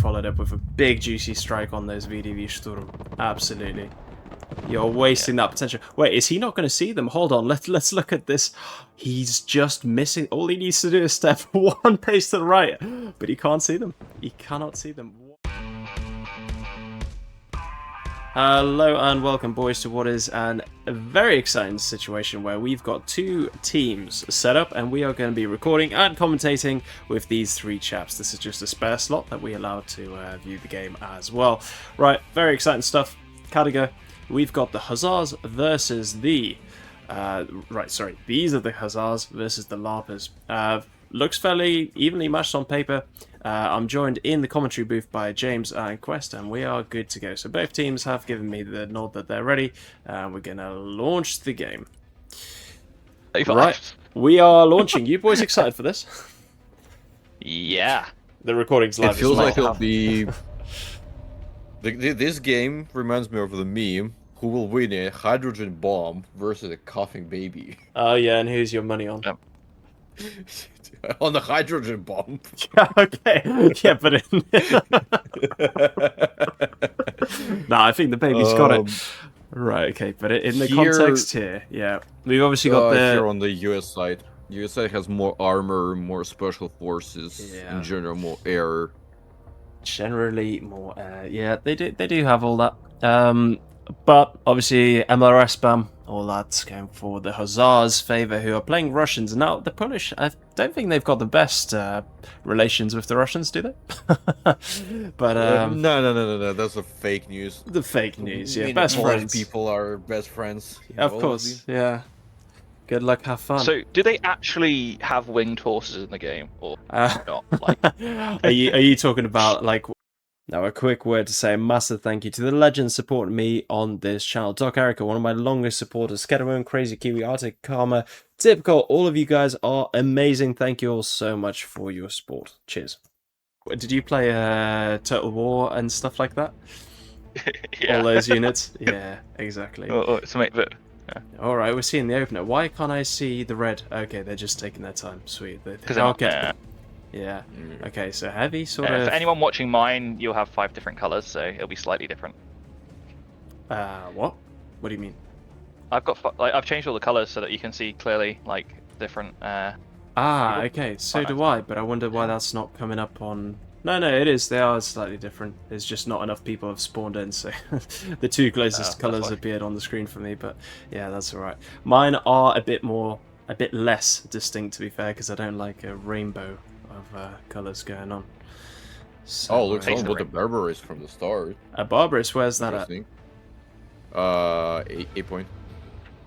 followed up with a big juicy strike on those VDV Sturm. Absolutely. You're wasting that potential. Wait, is he not going to see them? Hold on, let's look at this. He's just missing. All he needs to do is step one pace to the right, but he can't see them. He cannot see them. Hello and welcome, boys, to what is a very exciting situation where we've got two teams set up and we are going to be recording and commentating with these three chaps. This is just a spare slot that we allow to view the game as well. Right, very exciting stuff. Category. We've got the Hussars versus the... these are the Hussars versus the LARPers. Looks fairly evenly matched on paper. I'm joined in the commentary booth by James and Quest, and we are good to go. So both teams have given me the nod that they're ready, and we're going to launch the game. Right, we are launching. You boys excited for this? Yeah. The recording's live. It feels like it'll be... This game reminds me of the meme, who will win a hydrogen bomb versus a coughing baby. Oh yeah, and who's your money on? On the hydrogen bomb. Okay, yeah, but nah, I think the baby's got it. Right, okay, but in the context here, yeah, we've obviously got the... Here on the US side. US side has more armor, more special forces, in general, more air. Generally more air, yeah, they do have all that. But obviously MLRS spam, all that's going for the Hussars' favour, who are playing Russians. Now the Polish, I don't think they've got the best relations with the Russians, do they? But no, that's a fake news. The fake news, yeah. Best friends. People are best friends. Of course, yeah. Good luck, have fun. So, do they actually have winged horses in the game, or not? Like... are you talking about like? Now, a quick word to say a massive thank you to the legends supporting me on this channel. Doc Erica, one of my longest supporters, Skedamon, Crazy Kiwi, Arctic Karma, Typical, all of you guys are amazing. Thank you all so much for your support. Cheers. Did you play Total War and stuff like that? Yeah. All those units? Yeah, exactly. It's a mate, but... Yeah. Alright, we're seeing the opener. Why can't I see the red? Okay, they're just taking their time. Sweet. Because okay. Yeah. Okay, so heavy sort of... For anyone watching mine, you'll have 5 different colours, so it'll be slightly different. What? What do you mean? I've got I've changed all the colours so that you can see clearly like different. Okay. So do I, but I wonder why that's not coming up on. No, it is. They are slightly different. There's just not enough people have spawned in, so the two closest colours appeared on the screen for me. But yeah, that's all right. Mine are a bit less distinct, to be fair, because I don't like a rainbow of colours going on. So, oh, looks like the Barbarous from the start. A Barbarous, where's that at? 8 point.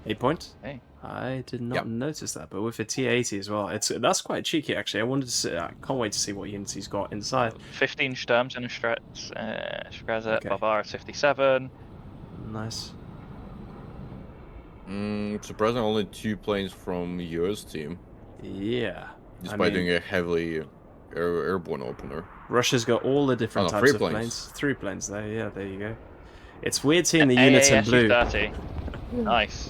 8 point? Hey. I did not notice that, but with a T80 as well, that's quite cheeky actually. I wanted to see, I can't wait to see what units he's got inside. 15 Sturms in a Streza, Okay. Bavar 57. Nice. Surprisingly, only 2 planes from US team. Yeah. Despite doing a heavily airborne opener. Russia's got all the different types of planes. 3 planes there, yeah, there you go. It's weird seeing the units in blue. SU-30. Nice.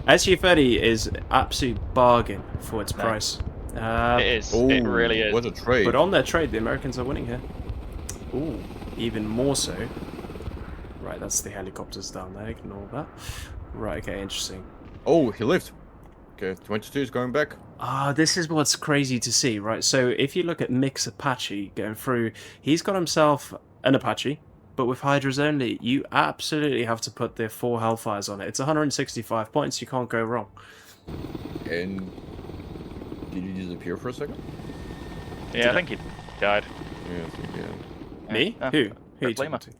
SU-30 is an absolute bargain for its price. It is. It really is. What a trade. But on their trade, the Americans are winning here. Ooh, even more so. Right, that's the helicopters down there. Ignore that. Right, okay, interesting. Oh, he lived. Okay, 22 is going back. This is what's crazy to see, right? So if you look at Mix Apache going through, he's got himself an Apache. But with Hydras only, you absolutely have to put the 4 Hellfires on it. It's 165 points, you can't go wrong. And did you disappear for a second? Yeah, I think he died. Yeah, I think he did. Me? Yeah. Who? Who are you Lima. talking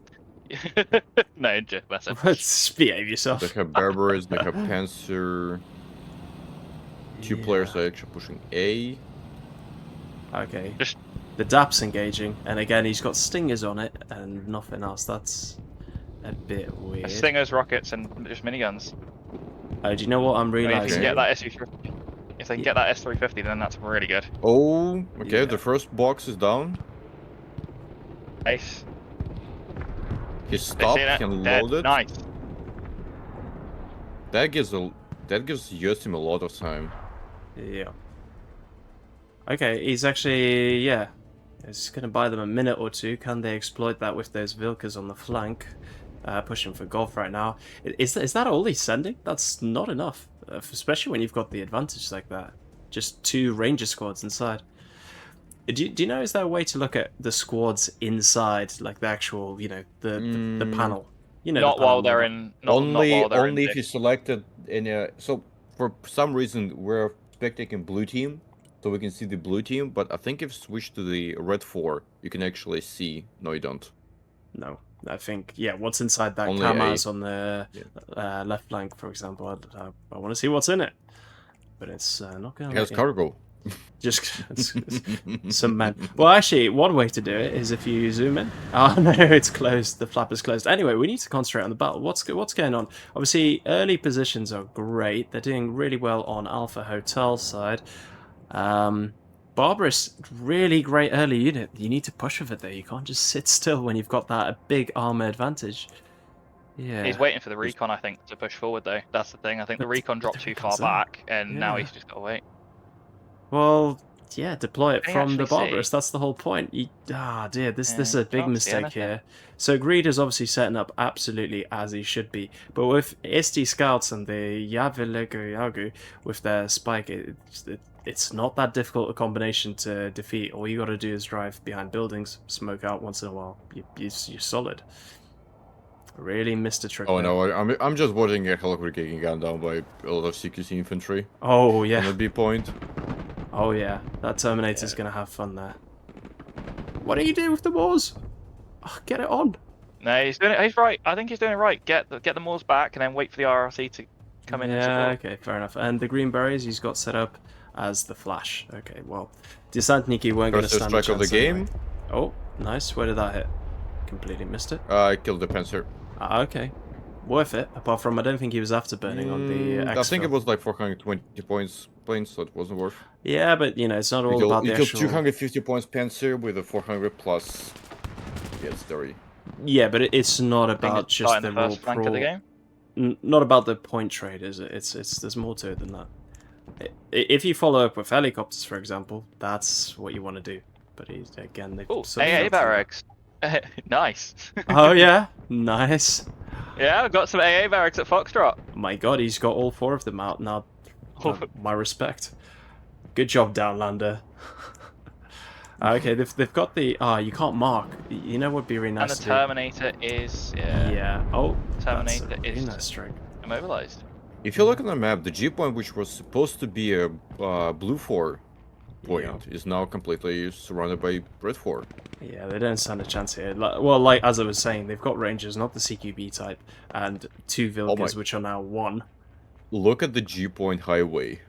to? No, just message. Let's behave yourself. They have Barbarous, they have Panzer. 2 players are actually pushing A. Okay. The DAP's engaging, and again he's got stingers on it and nothing else. That's a bit weird. Stingers, rockets, and just miniguns. Oh, do you know what I'm realizing? If they can get that SU-50, if they can get that S350, then that's really good. Oh, okay. The first box is down. Nice. He stopped and loaded. Nice. That gives US team a lot of time. Yeah. Okay, he's actually It's going to buy them a minute or two. Can they exploit that with those Vilkas on the flank? Pushing for golf right now. Is that all he's sending? That's not enough, especially when you've got the advantage like that. Just 2 Ranger squads inside. Do you know, is there a way to look at the squads inside, like the actual, you know, the panel? You know, not the panel while they're model. in. Not while they're only in if you selected in a. So for some reason we're spectating blue team, so we can see the blue team. But I think if switched to the red 4, you can actually see. No, you don't. No, I think what's inside that Only Kamaz on the left flank, for example. I want to see what's in it, but it's not going to. It has cargo. Just some men. Well, actually, one way to do it is if you zoom in. Oh no, it's closed. The flap is closed. Anyway, we need to concentrate on the battle. What's going on? Obviously, early positions are great. They're doing really well on Alpha Hotel side. Barbarous, really great early unit. You need to push with it though. You can't just sit still when you've got that big armor advantage. Yeah. He's waiting for the recon, I think, to push forward though. That's the thing. I think the recon dropped too far back, and now he's just got to wait. Well, yeah, deploy it from the Barbarous. That's the whole point. Dear, this is a big mistake here. So Greed is obviously setting up absolutely as he should be. But with SD Scouts and the Yagu with their spike, it's not that difficult a combination to defeat. All you got to do is drive behind buildings, smoke out once in a while. You're solid. Really missed a trick. Oh no, I'm just watching a helicopter getting gunned down by a lot of CQC infantry. Oh yeah. On the B point. Oh yeah, that Terminator's gonna have fun there. What are you doing with the Moors? Oh, get it on. No, he's doing it. He's right. I think he's doing it right. Get the Moors back, and then wait for the RRC to come in. Yeah, okay, fair enough. And the Green Berets he's got set up as the Flash. Okay, well, Desantniki weren't going to stand a chance of the game. Anyway. Oh, nice. Where did that hit? Completely missed it. I killed the Panzer. Okay. Worth it, apart from I don't think he was afterburning on the I think it was like 420 points, so it wasn't worth. Yeah, but you know, it's not all about the actual... 250 points Panzer with a 400 plus gets 30. Yeah, but it's not about just the raw flank of the game. Not about the point trade, is it? It's there's more to it than that. If you follow up with helicopters, for example, that's what you want to do. But again, they've... Oh, AA barracks. Nice. Oh yeah, nice. Yeah, I've got some AA barracks at Foxtrot. My god, he's got all 4 of them out now. My respect. Good job, Downlander. Okay, they've got the... you can't mark. You know what would be really nice and the Terminator is... Yeah. Oh, Terminator is nice strike. immobilized. If you look on the map, the G point, which was supposed to be a blue 4 point, is now completely surrounded by red 4. Yeah, they don't stand a chance here. Well, like as I was saying, they've got Rangers, not the CQB type, and 2 Vilkas, which are now 1. Look at the G point highway.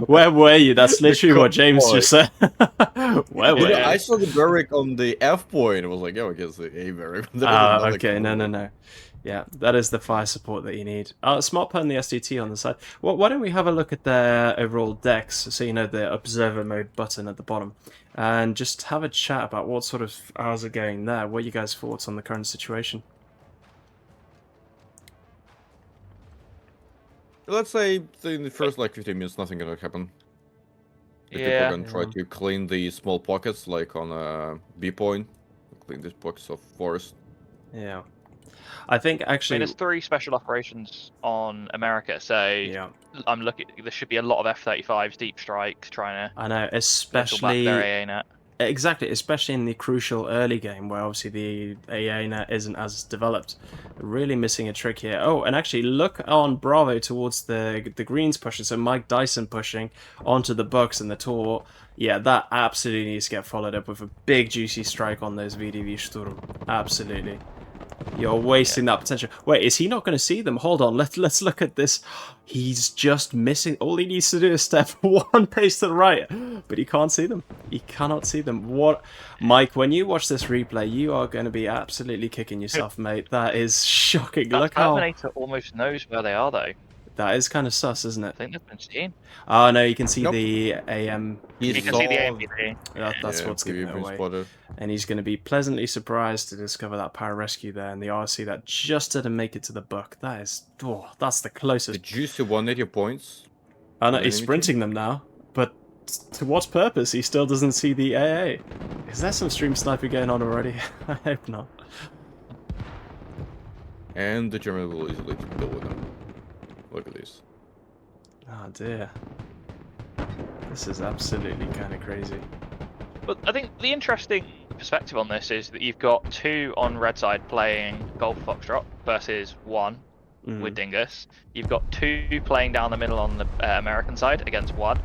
Where were you? That's literally what James just said. Where were you? I saw the barrack on the F point. I was like, oh, I guess the A barrack. Okay, no. Yeah, that is the fire support that you need. Smart putting the SDT on the side. Well, why don't we have a look at their overall decks, so you know the observer mode button at the bottom, and just have a chat about what sort of hours are going there. What are you guys' thoughts on the current situation? Let's say in the first 15 minutes, nothing gonna happen. The people are gonna try to clean the small pockets, like on a B point, clean these pockets of forest. Yeah. I think actually... there's 3 special operations on America, so I'm looking. There should be a lot of F-35s, deep strikes, trying to... I know, especially... their AA net. Exactly, especially in the crucial early game, where obviously the AA net isn't as developed. Really missing a trick here. Oh, and actually look on Bravo towards the Greens pushing, so Mike Dyson pushing onto the Bucks and the Tor. Yeah, that absolutely needs to get followed up with a big juicy strike on those VDV Sturm. Absolutely. You're wasting that potential. Wait, is he not going to see them? Hold on, let's look at this. He's just missing. All he needs to do is step 1 pace to the right, but he can't see them. He cannot see them. What, Mike? When you watch this replay, you are going to be absolutely kicking yourself, mate. That is shocking. Look how Terminator almost knows where they are, though. That is kind of sus, isn't it? I think they've been seen. Oh no, you can see the AM. You can see the AMPD. That's what's giving it away. Spotted. And he's going to be pleasantly surprised to discover that pararescue there and the RC that just didn't make it to the Buck. That is, that's the closest. The juicy 180 points. Oh no, he's sprinting them now, but to what purpose? He still doesn't see the AA. Is there some stream sniper going on already? I hope not. And the German will easily deal with them. Look at this. Oh dear. This is absolutely kind of crazy. But I think the interesting perspective on this is that you've got 2 on red side playing Golf Foxtrot versus 1 with Dingus. You've got 2 playing down the middle on the American side against 1.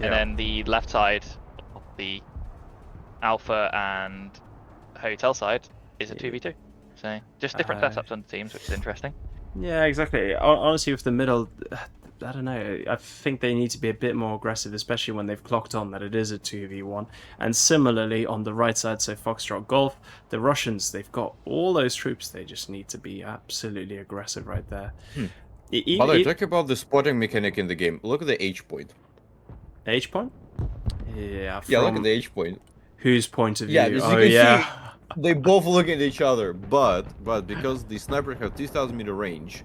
Yeah. And then the left side of the Alpha and Hotel side is a 2v2. So just different setups on the teams, which is interesting. Yeah, exactly. Honestly, with the middle, I don't know. I think they need to be a bit more aggressive, especially when they've clocked on that it is a 2v1. And similarly, on the right side, so Foxtrot Golf, the Russians, they've got all those troops. They just need to be absolutely aggressive right there. Talk about the spotting mechanic in the game. Look at the H point. H point? Yeah. Yeah, look at the H point. Whose point of view? Yeah, as you can see, they both look at each other, but because the sniper have 2,000-meter range,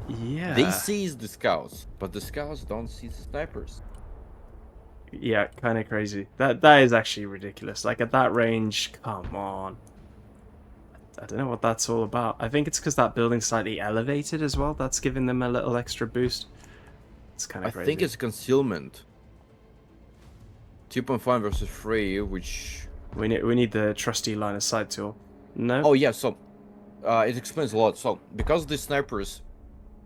yeah, they seize the scouts, but the scouts don't see the snipers. Yeah, kind of crazy. That is actually ridiculous. Like, at that range, come on. I don't know what that's all about. I think it's because that building's slightly elevated as well. That's giving them a little extra boost. It's kind of crazy. I think it's concealment. 2.5 versus 3, which... We need the trusty line of sight tool. No? Oh, yeah, so... it explains a lot. So, because the snipers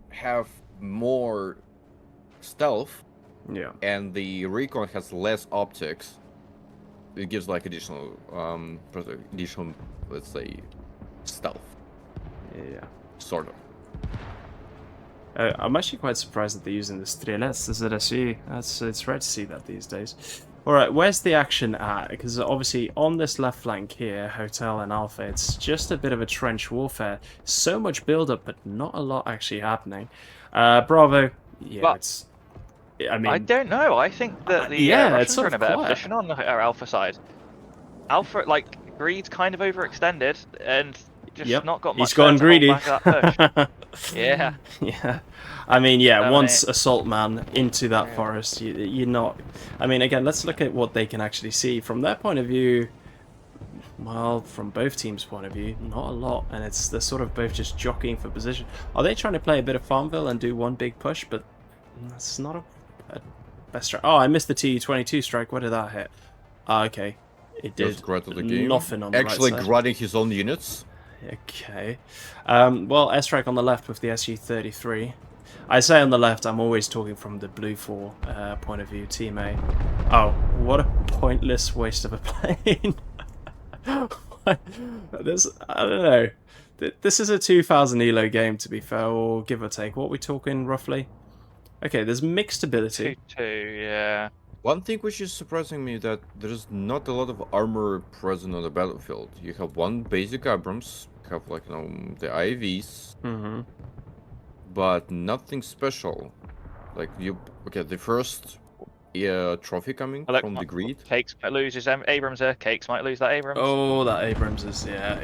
have more stealth, yeah, and the recon has less optics, it gives, like, additional, let's say, stealth. Yeah. Sort of. I'm actually quite surprised that they're using the Strelets as SE. It's rare to see that these days. Alright, where's the action at? Because obviously on this left flank here, Hotel and Alpha, it's just a bit of a trench warfare. So much build-up, but not a lot actually happening. Bravo, yeah, but I don't know. I think that the Russians are in a better position on our Alpha side. Alpha, like, Greed's kind of overextended, and just not got much. He's gone greedy. That push. Yeah. Yeah. I mean, yeah, once Assault Man into that forest, you're not... I mean, again, let's look at what they can actually see. From their point of view, well, from both teams' point of view, not a lot. And they're sort of both just jockeying for position. Are they trying to play a bit of Farmville and do one big push? But that's not a best strike. Oh, I missed the Tu-22 strike. Where did that hit? Ah, okay. It did nothing on the right side. Grunting his own units. Okay. Well, airstrike on the left with the Su-33. I say on the left, I'm always talking from the Blue 4 point of view, Team A. Oh, what a pointless waste of a plane. I don't know. This is a 2,000 elo game, to be fair, or give or take. What are we talking, roughly? Okay, there's mixed ability. 2-2, yeah. One thing which is surprising me that there's not a lot of armor present on the battlefield. You have one basic Abrams, you have, like, the IVs, but nothing special. Like, the first trophy coming from the Greed. Cakes might lose his Abrams there. Cakes might lose that Abrams. Oh, that Abrams is, yeah,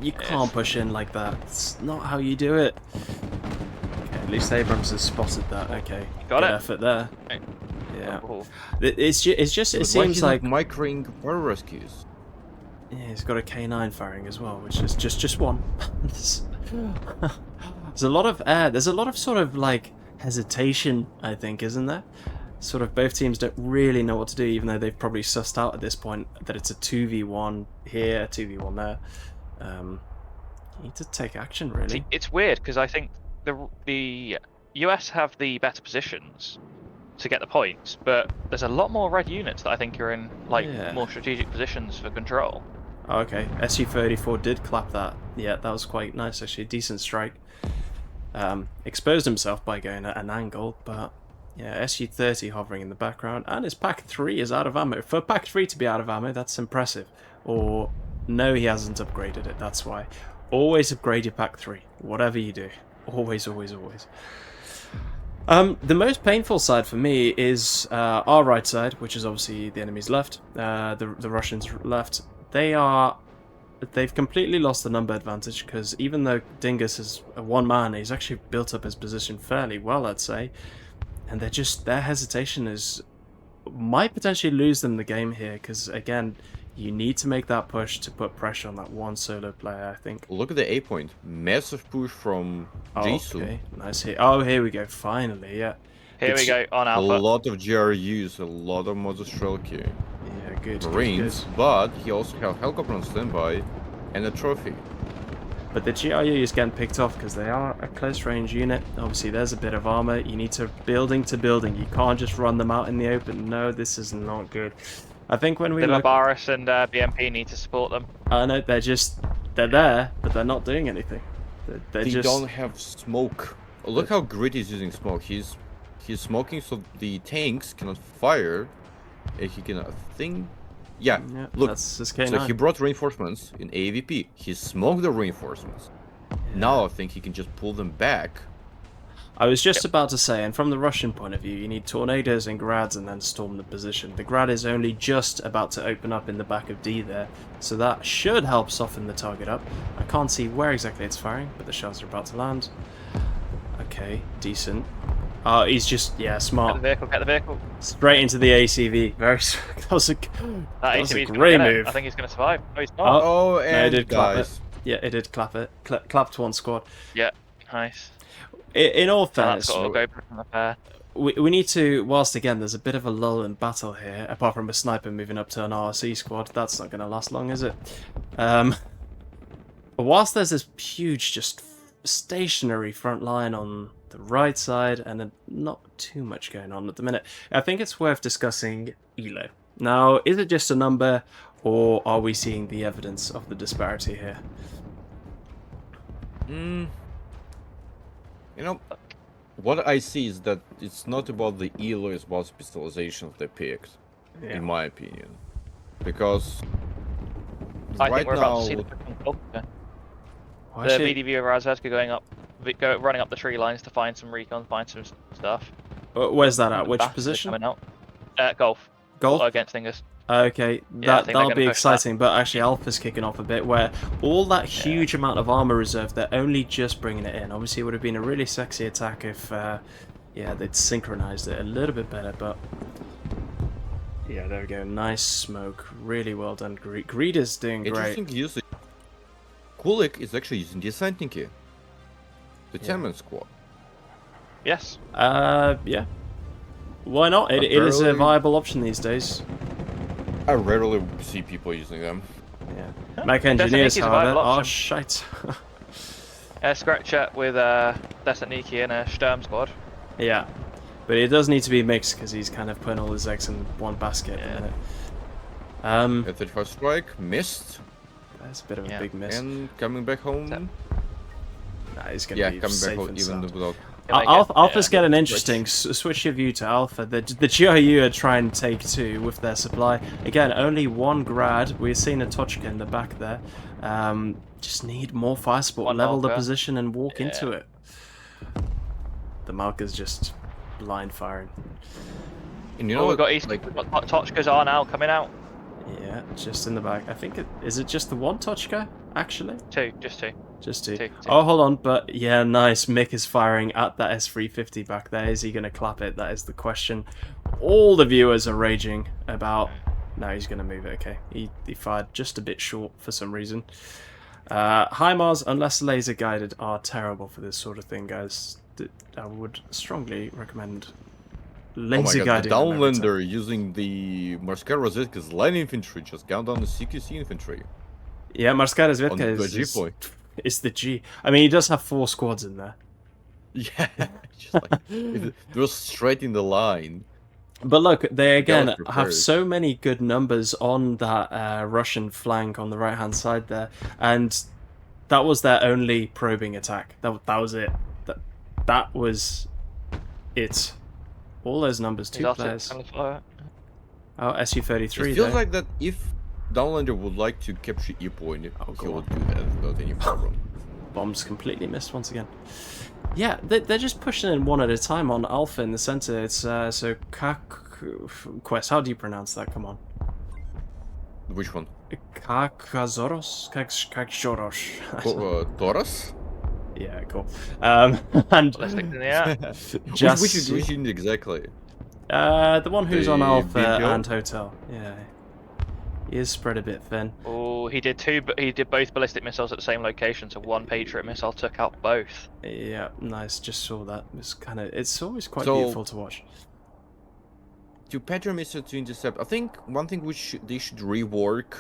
you can't push in like that. It's not how you do it. Okay, at least Abrams has spotted that. Okay, got it. Effort there. Okay. Yeah, oh. it seems like microing pararescues. Yeah, he's got a K9 firing as well, which is just one. There's a lot of there's a lot of sort of like hesitation, I think, isn't there? Sort of both teams don't really know what to do, even though they've probably sussed out at this point that it's a 2v1 here, 2v1 there. You need to take action, really. See, it's weird because I think the US have the better positions to get the points, but there's a lot more red units that I think are in more strategic positions for control. Oh, okay, Su-34 did clap that. Yeah, that was quite nice actually. Decent strike. Exposed himself by going at an angle, but yeah, Su-30 hovering in the background, and his Pack 3 is out of ammo. For Pack 3 to be out of ammo, that's impressive. Or no, he hasn't upgraded it. That's why. Always upgrade your Pack 3, whatever you do. Always, always, always. The most painful side for me is our right side, which is obviously the enemy's left, the Russians' left. They've completely lost the number advantage, because even though Dingus is a one-man, he's actually built up his position fairly well, I'd say. And their hesitation is might potentially lose them the game here, because again, you need to make that push to put pressure on that one solo player, I think. Look at the A point. Massive push from Jisoo. Okay, nice hit. Oh, here we go, finally, yeah. Here we go on A Alpha. lot of GRUs, a lot of Mozostrelki. Yeah, good. Marines, good. but he also have helicopter on standby and a trophy. But the GRU is getting picked off because they are a close range unit. Obviously, there's a bit of armor. You need to building to building. You can't just run them out in the open. No, this is not good. I think when we look... Baris and BMP need to support them. I know, they're there, but they're not doing anything. They don't have smoke. Look how Grit is using smoke. He's smoking so the tanks cannot fire. And he can, I think... Yeah, look, that's just K9. So he brought reinforcements in AVP. He smoked the reinforcements. Yeah. Now I think he can just pull them back. I was just about to say, and from the Russian point of view, you need tornadoes and grads and then storm the position. The grad is only just about to open up in the back of D there, so that should help soften the target up. I can't see where exactly it's firing, but the shells are about to land. Okay, decent. He's just, yeah, smart. Get the vehicle. Straight into the ACV. Very that was a great move. I think he's going to survive. No, he's not. Oh, and no, it did clap it. Yeah, it did clap it. Clapped one squad. Yeah, nice. In all fairness, we need to, whilst again there's a bit of a lull in battle here, apart from a sniper moving up to an RC squad, that's not going to last long, is it? Whilst there's this huge, just stationary front line on the right side, and not too much going on at the minute, I think it's worth discussing ELO. Now, is it just a number, or are we seeing the evidence of the disparity here? You know, what I see is that it's not about the ELO, it's about specialization of the picked, in my opinion. Because I right think we're now... about to see the VDV of Razvezka going up, running up the tree lines to find some recon, find some stuff. Where's that at? Which position? Coming out. Golf. Golf? Against Dingus. Okay, that'll be exciting, but actually Alpha's kicking off a bit, where all that huge amount of armor reserve, they're only just bringing it in. Obviously it would have been a really sexy attack if they'd synchronized it a little bit better, but yeah, there we go. Nice smoke. Really well done, Greed. Greed is doing great. Interesting usage. Kulik is actually using Desantniki. The 10-man squad. Yes. Yeah. Why not? It is a viable option these days. I rarely see people using them. Yeah. Mech engineers, however, are shite. Scratcher with Desantniki and a Sturm squad. Yeah. But it does need to be mixed because he's kind of putting all his eggs in one basket. A 35 strike, missed. That's a bit of a big miss. And coming back home. Nah, he's going to be coming safe back home and even sound. Alpha's getting interesting. Switch your view to Alpha. The GRU are trying to take two with their supply. Again, only one grad. We're seeing a Tochka in the back there. Just need more fire support. Level the position and walk into it. The marker's just blind firing. And you know we've got East. Like, Tochkas are now coming out. Yeah, just in the back. I think is it just the one Tochka actually? Just two. Just two. Oh, hold on, but yeah, nice. Mick is firing at that S350 back there. Is he going to clap it? That is the question. All the viewers are raging about... No, he's going to move it, okay. He fired just a bit short for some reason. HIMARS, unless laser guided, are terrible for this sort of thing, guys. I would strongly recommend laser guiding. The downlander using the Morskaya Rozvetka's line infantry just gunned down the CQC infantry. Yeah, Morskaya Rozvetka is the G. I mean, he does have 4 squads in there. Yeah, just like they're straight in the line. But look, they again have so many good numbers on that Russian flank on the right-hand side there, and that was their only probing attack. That was it. That was it. All those numbers, 2 players. Oh, SU-33. It feels like that if Downlander would like to capture E point, he would do that without any problem. Bombs completely missed once again. Yeah, they're just pushing in one at a time on Alpha in the center. It's so Quest. How do you pronounce that? Come on. Which one? Kakazoros? Kakzoros. Taurus? Yeah, cool. And Ballistic in the air. Which unit exactly? The one who's on The Alpha big hill? and Hotel. Yeah. He is spread a bit thin. Oh, he did two, but he did both ballistic missiles at the same location, so one Patriot missile took out both. Yeah, nice. Just saw that. It's always quite So- beautiful to watch. To Patriot missile to intercept, I think one thing they should rework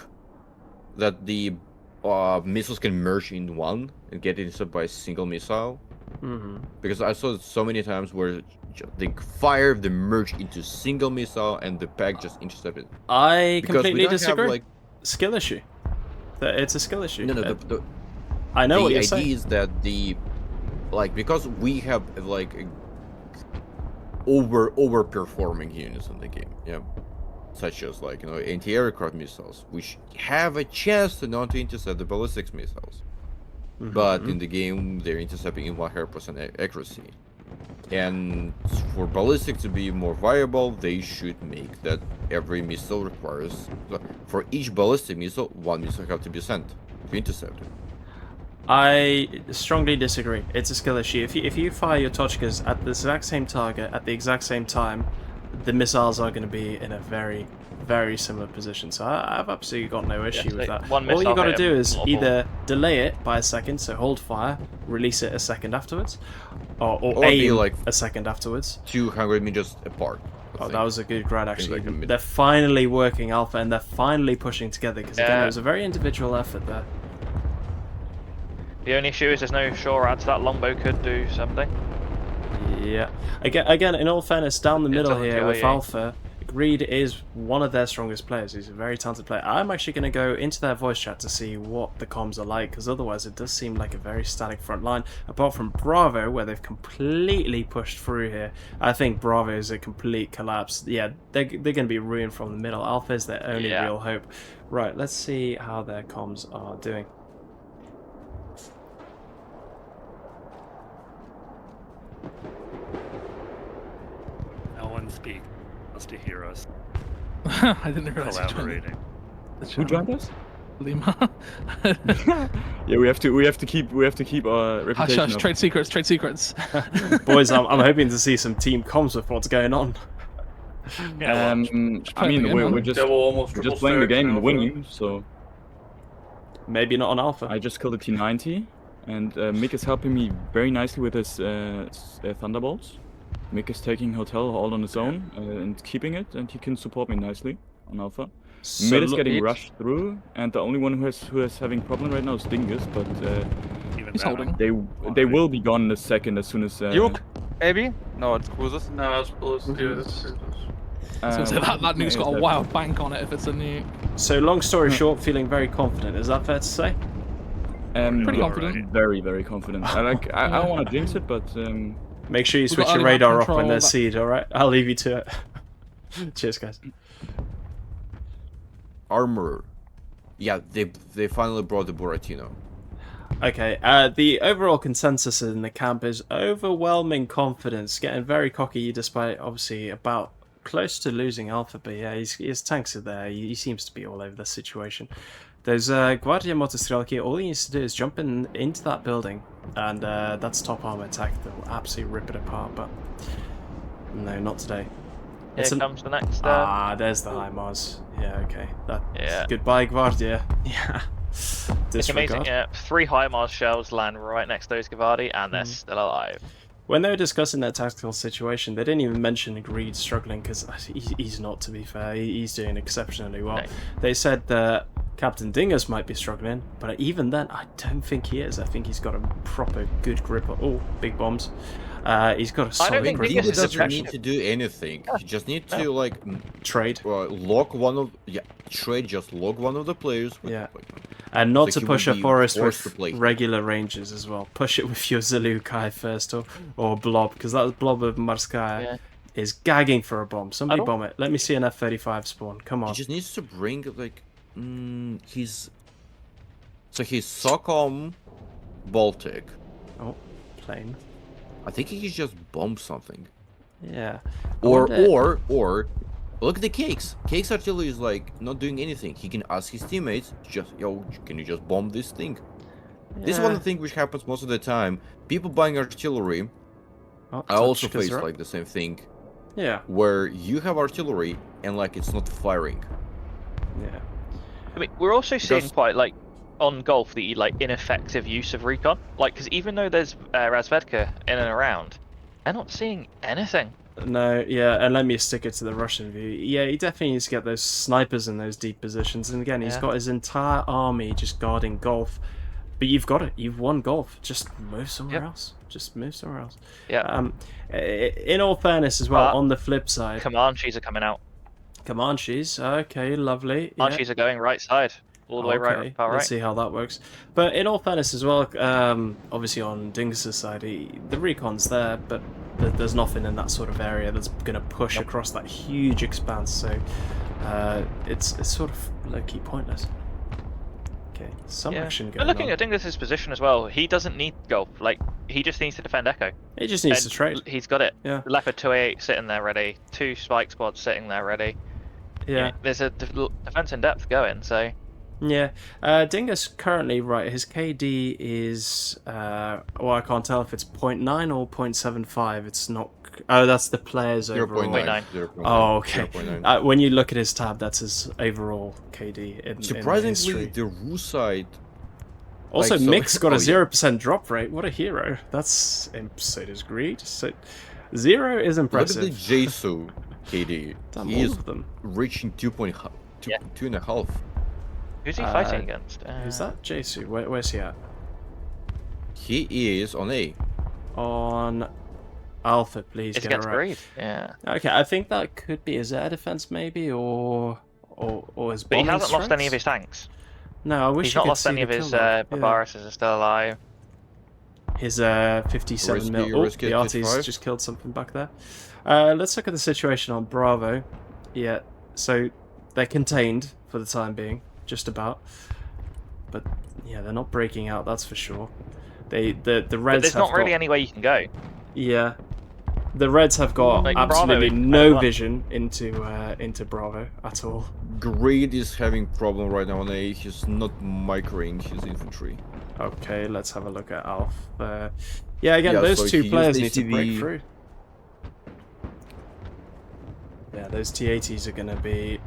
that the missiles can merge in one and get intercepted by a single missile. Because I saw it so many times where they fire, they merge into single missile, and the pack just intercepted. I Because we completely don't have, disagree. like- Skill issue. It's a skill issue. No, I know what the you're idea saying. is that because we have like overperforming units in the game, yeah, such as like anti-aircraft missiles, which have a chance to not intercept the ballistics missiles, but in the game they're intercepting in 100% accuracy. And for ballistics to be more viable, they should make that every missile requires, for each ballistic missile, one missile have to be sent to intercept it. I strongly disagree. It's a skill issue. If you fire your Tochkas at the exact same target at the exact same time, the missiles are going to be in a very, very similar position. So I've absolutely got no issue with that. one All you missile got to hit do him, is multiple. either delay it by a second, so hold fire, release it a second afterwards, or be aim like a second afterwards. 200 meters apart. Oh, that was a good grad, actually. like a mid- They're finally working Alpha, and they're finally pushing together, because again, Yeah. it was a very individual effort there. The only issue is there's no shore ads. That longbow could do something. Yeah. Again, in all fairness, down the Yeah, middle tell them here to with go, yeah. Alpha, Greed is one of their strongest players. He's a very talented player. I'm actually going to go into their voice chat to see what the comms are like, because otherwise it does seem like a very static front line. Apart from Bravo, where they've completely pushed through here, I think Bravo is a complete collapse. Yeah, they're going to be ruined from the middle. Alpha is their only real hope. Right, let's see how their comms are doing. No one speak. Must to hear us I didn't realize you joined collaborating. the Who channel. joined us? Lima. Yeah, we have to keep our Hush, reputation hush, up. trade secrets, trade secrets. Boys, I'm hoping to see some team comms with what's going on. Yeah, well, I mean, again, we're man. just Double, almost we're triple just playing the stack game now, and winning. So Maybe not on Alpha. I just killed a T90, and Mick is helping me very nicely with his thunderbolts. Mick is taking hotel all on his own and keeping it, and he can support me nicely on Alpha. So Mid is look- getting rushed through, and the only one who is having problem right now is Dingus, but even He's now. holding. they will be gone in a second as soon as. Duke, maybe? No, it's cruises. No, let's do this. So that nuke's got a wild bank on it if it's a nuke. So long story short, feeling very confident. Is that fair to say? Pretty Yeah, confident. right. Very, very confident. I don't want to jinx it, but Make sure you We've switch got your early map radar off when control, there's that- seed, alright? I'll leave you to it. Cheers, guys. Armor. Yeah, they finally brought the Buratino. Okay, the overall consensus in the camp is overwhelming confidence, getting very cocky despite obviously about close to losing Alpha, but yeah, his tanks are there. He seems to be all over the situation. There's Guardia Motostrelki. All he needs to do is jump into that building, and that's top armor attack that will absolutely rip it apart, but no, not today. Here It's comes the next. There's the high Mars. Yeah, okay. Yeah. Goodbye, Guardia. Yeah. It's Disregard. amazing. Yeah, 3 HIMARS shells land right next to those Gavardi, and they're still alive. When they were discussing their tactical situation, they didn't even mention Greed struggling, because he's not, to be fair. He's doing exceptionally well. No. They said that Captain Dingus might be struggling, but even then, I don't think he is. I think he's got a proper good grip. Oh, big bombs. He's got a I solid don't think grip. Dingus Dingus is doesn't need effective. to do anything. He just needs to like Trade. lock one of trade. Just lock one of the players. With, Yeah. like, And not Like to he push would a be forest forced with to play. regular ranges as well. Push it with your Zalukai first, or Blob, because that Blob of Marskaya is gagging for a bomb. Somebody don't- bomb it. Let me see an F-35 spawn. Come he on. just needs to bring like his. So he's SOCOM Baltic. Oh, plane. I think he can just bomb something. Yeah. Or I wonder- look at the Cakes. Cakes artillery is like not doing anything. He can ask his teammates, just can you just bomb this thing? This is one of the things which happens most of the time. People buying artillery. Oh, I also Tochkas face are up. like the same thing. Yeah. where you have artillery and like it's not firing. Yeah. I mean, we're also seeing Because- quite like on golf the like ineffective use of recon. Like, because even though there's Razvedka in and around, they're not seeing anything. No, yeah, and let me stick it to the Russian view. Yeah, he definitely needs to get those snipers in those deep positions. And again, he's Yeah. got his entire army just guarding golf. But you've got it. You've won golf. Just move somewhere else. Just move somewhere else. Yeah. In all fairness as well, But on the flip side... Comanches are coming out. Comanches, okay, lovely. Yeah. Comanches are going right side. All the way right, far Let's right. see how that works. But in all fairness as well, obviously on Dingus's side, the recon's there, but there's nothing in that sort of area that's going to push across that huge expanse, so it's sort of low-key pointless. Okay, some action going But looking on. at Dingus's position as well, he doesn't need golf. Like, he just needs to defend Echo. He just needs And to trade. He's got it. Yeah. Leopard 2A sitting there ready. 2 spike squads sitting there ready. Yeah. There's a defense in depth going, so... Yeah, Dingus currently, right, his KD is, well, I can't tell if it's 0.9 or 0.75, it's not, oh, that's the player's overall. 0.9. Oh, okay. 0.9. When you look at his tab, that's his overall KD in Surprisingly, history. the Ru side. Also, like, so- Mick's got a oh, yeah. 0% drop rate, what a hero. That's, so does Greed, so, 0 is Look at the impressive. Jesu KD. Damn, He all is of them. reaching 2.5. Who's he fighting against? Who's that? Jesu, where's he at? He is on A. On Alpha, please It's get it against right. Greed. Yeah. Okay, I think that could be his air defense, maybe, or his But he bombing hasn't lost any of strengths. his tanks. No, I wish He's you not could lost see any of the his kill log. Yeah. Barbaruses are still alive. His 57 mil. Oh, risky the at RT's 55. just killed something back there. Let's look at the situation on Bravo. Yeah, so they're contained for the time being, just about. But yeah, they're not breaking out. That's for sure. The Reds But there's have not really got, any way you can go. Yeah, the Reds have got Like, absolutely Bravo is no quite vision into Bravo at all. Greed is having problem right now on A. He's not microing his infantry. Okay, let's have a look at Alf. Yeah, again, Yeah, those so two he players used need to break ACV. through. Yeah, those T80s are going to be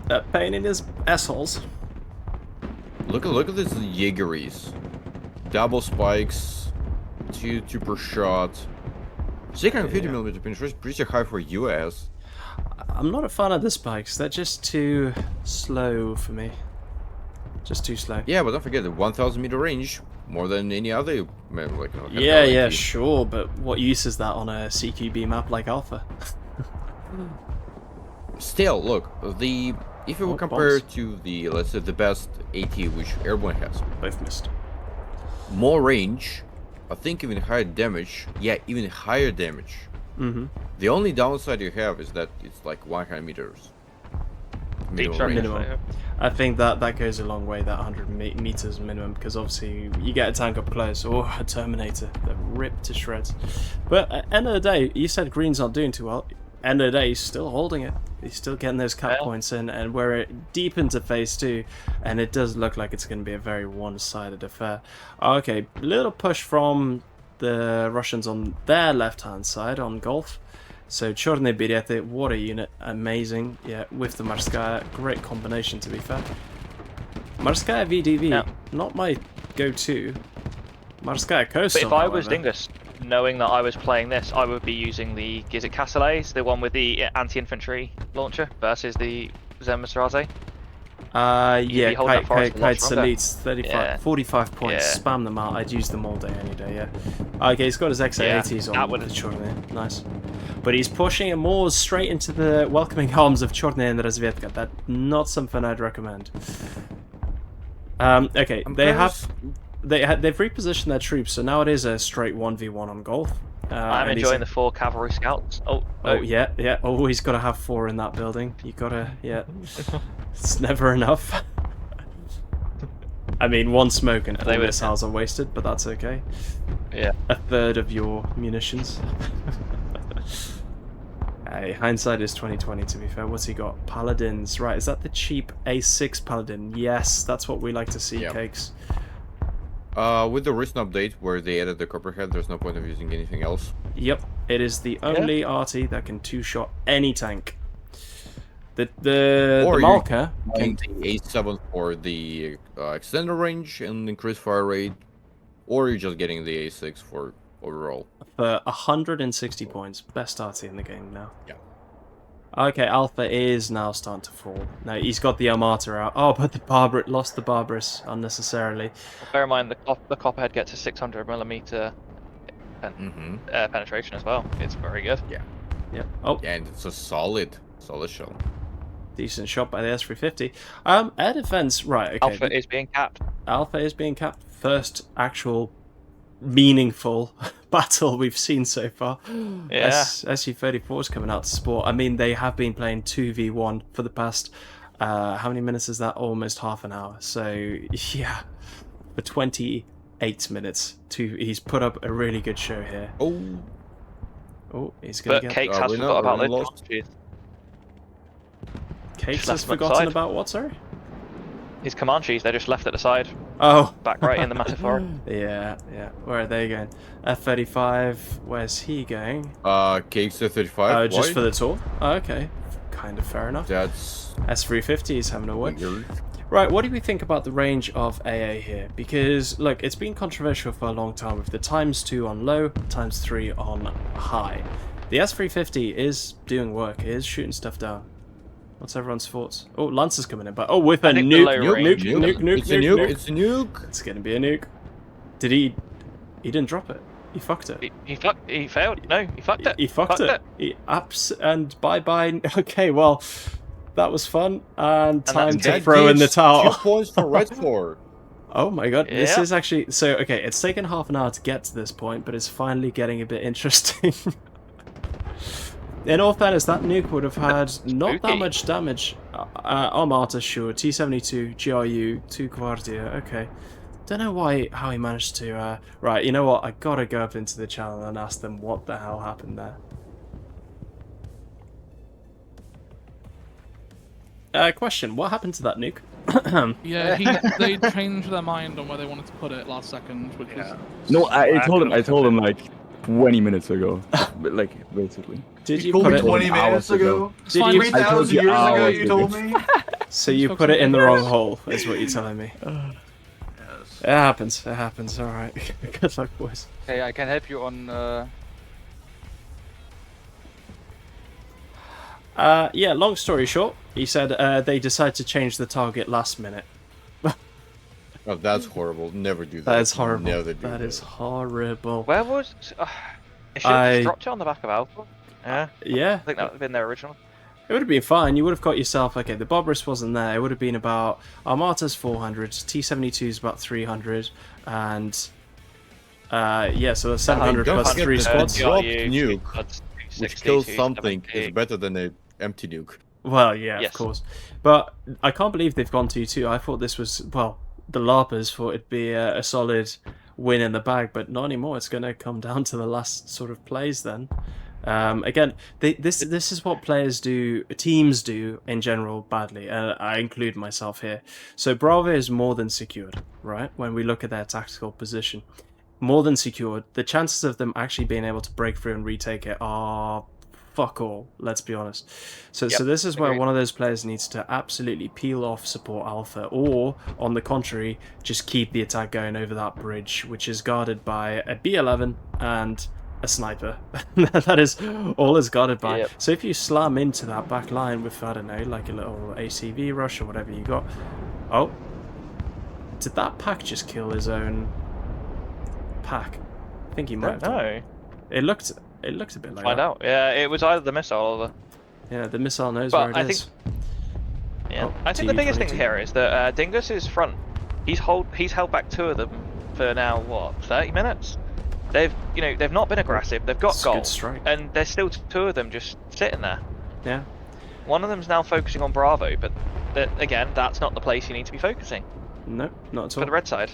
a pain in his assholes. Look at this Jaegeries. Double spikes, 2 per shot. 650mm penetration, pretty high for US. I'm not a fan of the spikes. They're just too slow for me. Just too slow. Yeah, but don't forget the 1000 meter range, more than any other like. Yeah, sure, but what use is that on a CQB map like Alpha? Still, look, if you Oh, compare bombs. to the, let's say, the best AT which Airborne has, Both missed. more range, I think even higher damage. Yeah, even higher damage. Mm-hmm. The only downside you have is that it's like 100 meters. Deep minimum strike. range. Minimum. I think that goes a long way, that 100 meters minimum, because obviously you get a tank up close, or a Terminator, they're ripped to shreds. But at the end of the day, you said Green's not doing too well. End of the day, he's still holding it. He's still getting those cap points in, and we're deep into phase 2, and it does look like it's going to be a very one-sided affair. Okay, little push from the Russians on their left-hand side on Golf. So Chorny Birete, what a unit, amazing. Yeah, with the Marskaya, great combination to be fair. Marskaya VDV, not my go-to. Marskaya Coastal. But if I was however. Dingus, knowing that I was playing this, I would be using the Gizit Castellets, the one with the anti-infantry launcher, versus the Zemmisraze. Yeah, hold that forest a lot Kite stronger. Elites, 35, Yeah. 45 points, Yeah. spam them out, I'd use them all day, any day, yeah. Okay, he's got his XA80s that on would- the Chorny, nice. But he's pushing it more straight into the welcoming arms of Chorny and Razvedka, that's not something I'd recommend. Okay, they've repositioned their troops, so now it is a straight 1v1 on Golf. I'm and enjoying the 4 cavalry scouts. Oh, yeah, always gotta have 4 in that building. You gotta, yeah. It's never enough. I mean, 1 smoke and 4 missiles are wasted, but that's okay. Yeah. A third of your munitions. Hey, hindsight is 2020 to be fair. What's he got? Paladins. Right, is that the cheap A6 Paladin? Yes, that's what we like to see, Yeah. Cakes. With the recent update where they added the Copperhead, there's no point of using anything else. Yep. It is the only arty that can two-shot any tank. The Or Malka Buying can... the A7 for the extended range and increased fire rate, or you're just getting the A6 for overall. For 160 points. Best arty in the game now. Yeah. Okay, Alpha is now starting to fall. No, he's got the Armata out. Oh, but the lost the Barbarous unnecessarily. Bear in mind the Copperhead gets a 600mm penetration as well. It's very good. Yeah. Yeah. Oh. Yeah, and it's a solid shell. Decent shot by the S350. Air defense, right, okay. Alpha is being capped. Alpha is being capped. First actual meaningful battle we've seen so far. Yeah. SU-34 is coming out to support. I mean, they have been playing 2v1 for the past, how many minutes is that? Almost half an hour. So, yeah, for 28 minutes, he's put up a really good show here. Oh, he's going to But get... Cakes has forgot about this. lost. Cakes has left him at the forgotten side. about what, sorry? His Comanches, they're just left at the side. Oh. Back right in the massive forest. Yeah. Where are they going? F-35, where's he going? Cakes at 35. Oh, just Why? for the tour? Oh, okay. Kind of fair enough. That's S350 is having a word. weird. Right, what do we think about the range of AA here? Because, look, it's been controversial for a long time with the ×2 on low, ×3 on high. The S350 is doing work, it is shooting stuff down. What's everyone's thoughts? Oh, Lancer's coming in, but oh, with a think the nuke, low range- nuke, It's a nuke. It's a nuke. It's gonna be a nuke. Did he? He didn't drop it. He fucked it. He failed. No, he fucked it. He fucked it. And bye. Okay, well, that was fun. And time that's to it. throw in the gives towel. 2 points for Red Corps. Oh my god, this Yeah. is actually... So, okay, it's taken half an hour to get to this point, but it's finally getting a bit interesting. In all fairness, that nuke would have had not that Spooky. much damage. Armata, sure. T-72, GRU, 2 Guardia, okay. Don't know how he managed to... Right, you know what? I gotta go up into the channel and ask them what the hell happened there. Question, what happened to that nuke? Yeah, they changed their mind on where they wanted to put it last second, which was... No, I told him like 20 minutes ago. But, like, basically. Did you told put me it... 20 minutes ago. Did you... 3,000 years ago, hours you ago. told me. So you put it in the wrong hole, is what you're telling me. It happens, alright. Good luck, boys. Hey, I can help you on. Yeah, long story short, he said they decided to change the target last minute. Oh, that's horrible. Never do that. That is horrible. Never do That is horrible. Where was? It should have just dropped it on the back of Alpha. Yeah, Yeah, I think that would have been their original. it would have been fine. You would have got yourself... Okay, the Barbarous wasn't there. It would have been about... Armata's 400, T-72 is about 300, and... yeah, so that's 700 don't plus forget 3 the squads. drop GRU, nuke, squads, which 260, kills something, 270. is better than an empty nuke. Well, yeah, Yes. of course. But I can't believe they've gone 2-2. I thought this was... Well, the LARPers thought it'd be a solid win in the bag, but not anymore. It's going to come down to the last sort of plays then. Again, this is what teams do in general badly, and I include myself here. So Bravo is more than secured, right? When we look at their tactical position, more than secured. The chances of them actually being able to break through and retake it are fuck all, let's be honest. So this is where one of those players needs to absolutely peel off support Alpha, or on the contrary, just keep the attack going over that bridge, which is guarded by a B11 and a sniper. That is all it's guarded by. Yep. So if you slam into that back line with, I don't know, like a little ACV rush or whatever you got. Oh, did that pack just kill his own pack? I think he might have done. No. It looked a bit like Find that. out. Yeah, it was either the missile or the. Yeah, the missile knows But where it I is. Yeah, Oh, I think the biggest thing TV-22. here is that Dingus's front. He's held back 2 of them for now what 30 minutes. They've not been aggressive. They've got It's a good goals, strike. and there's still 2 of them just sitting there. Yeah. One of them's now focusing on Bravo, but again, that's not the place you need to be focusing No, not at for all. the red side.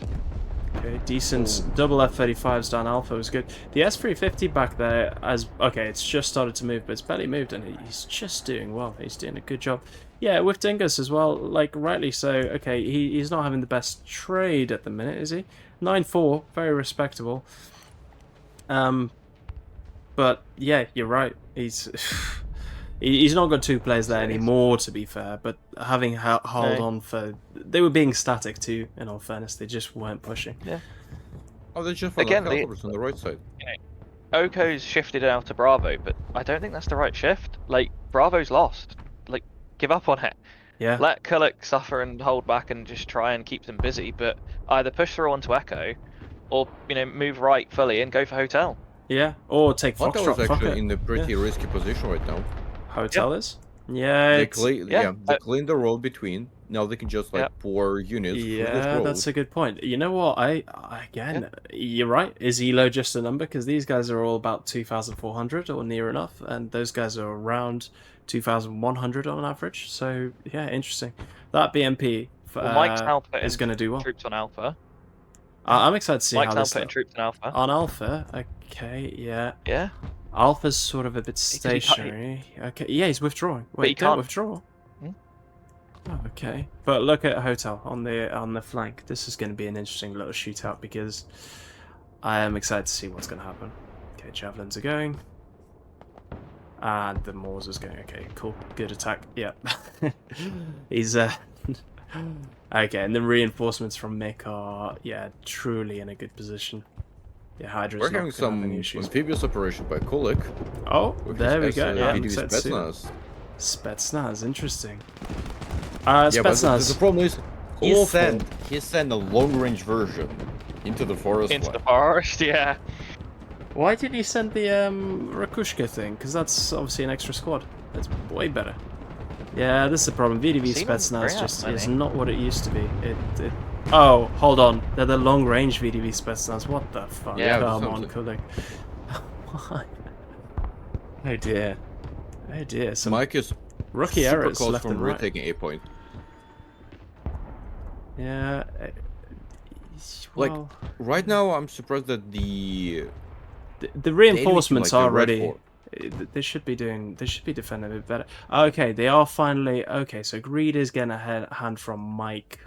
Okay, decent double F-35s down Alpha was good. The S350 back there, it's just started to move, but it's barely moved, and he's just doing well. He's doing a good job. Yeah, with Dingus as well, like, rightly so. Okay, he's not having the best trade at the minute, is he? 9-4, very respectable. But yeah, you're right. He's not got 2 players there anymore, to be fair. But having held on for, they were being static too. In all fairness, they just weren't pushing. Yeah. Oh, they just Again, found on the right side. Oko's shifted out to Bravo, but I don't think that's the right shift. Like, Bravo's lost. Like, give up on it. Yeah. Let Kulak suffer and hold back and just try and keep them busy, but either push through onto Echo, or, you know, move right fully and go for Hotel. Yeah, or take Hotel Foxtrot. is actually in a pretty risky position right now. Hotel is? Yeah, They clean the road between. Now they can just like pour units through this yeah, road. that's a good point. You know what? You're right. Is Elo just a number? Because these guys are all about 2,400 or near enough, and those guys are around 2,100 on average. So yeah, interesting. That BMP Mike's now is going to do well. Troops on Alpha. I'm excited to see Mike's how now this putting troops on Alpha. on Alpha. Okay, yeah. Yeah. Alpha's sort of a bit stationary. Okay, yeah, he's withdrawing. Wait, he don't can't withdraw. Oh, okay, but look at Hotel on the flank. This is going to be an interesting little shootout because I am excited to see what's going to happen. Okay, javelins are going, and the Moors is going. Okay, cool, good attack. Yeah, he's okay, and the reinforcements from Mick are truly in a good position. Yeah, Hydra's We're not having gonna have any some issues. amphibious operation by Kulik. Oh, there we go. Yeah, VDV Spetsnaz. Spetsnaz, interesting. Yeah, but Spetsnaz. the problem is he sent a long-range version into the forest. Into the forest, yeah. Why didn't he send the Rakushka thing? Because that's obviously an extra squad. That's way better. Yeah, this is the problem. VDV Spetsnaz just is not what it used to be. Oh, hold on. They're the long-range VDV Spetsnaz. What the fuck? Yeah, come on, Kulik. Why? Oh dear. Oh dear. Some Mike is rookie super errors close left from and right. retaking a point. Yeah. Well, right now, I'm surprised that the reinforcements are ready. for. They should be defending a bit better. Okay, they are finally okay. So Greed is getting a hand from Mike.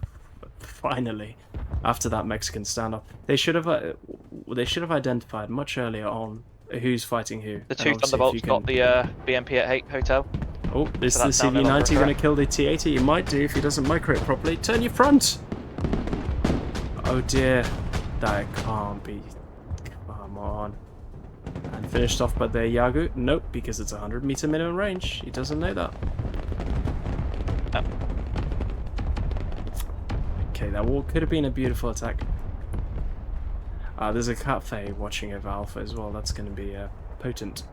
Finally, after that Mexican standoff, they should have identified much earlier on who's fighting who. The 2 Thunderbolts got the BMP at Hotel. Oh, is So the that's down there on CV90 the going to kill the T80? He might do if he doesn't micro it properly. Turn your front! Oh dear. That can't be. Come on. And finished off by the Yagu. Nope, because it's 100-meter minimum range. He doesn't know that. Oh. Okay, that could have been a beautiful attack. There's a cafe watching over Alpha as well. That's going to be potent.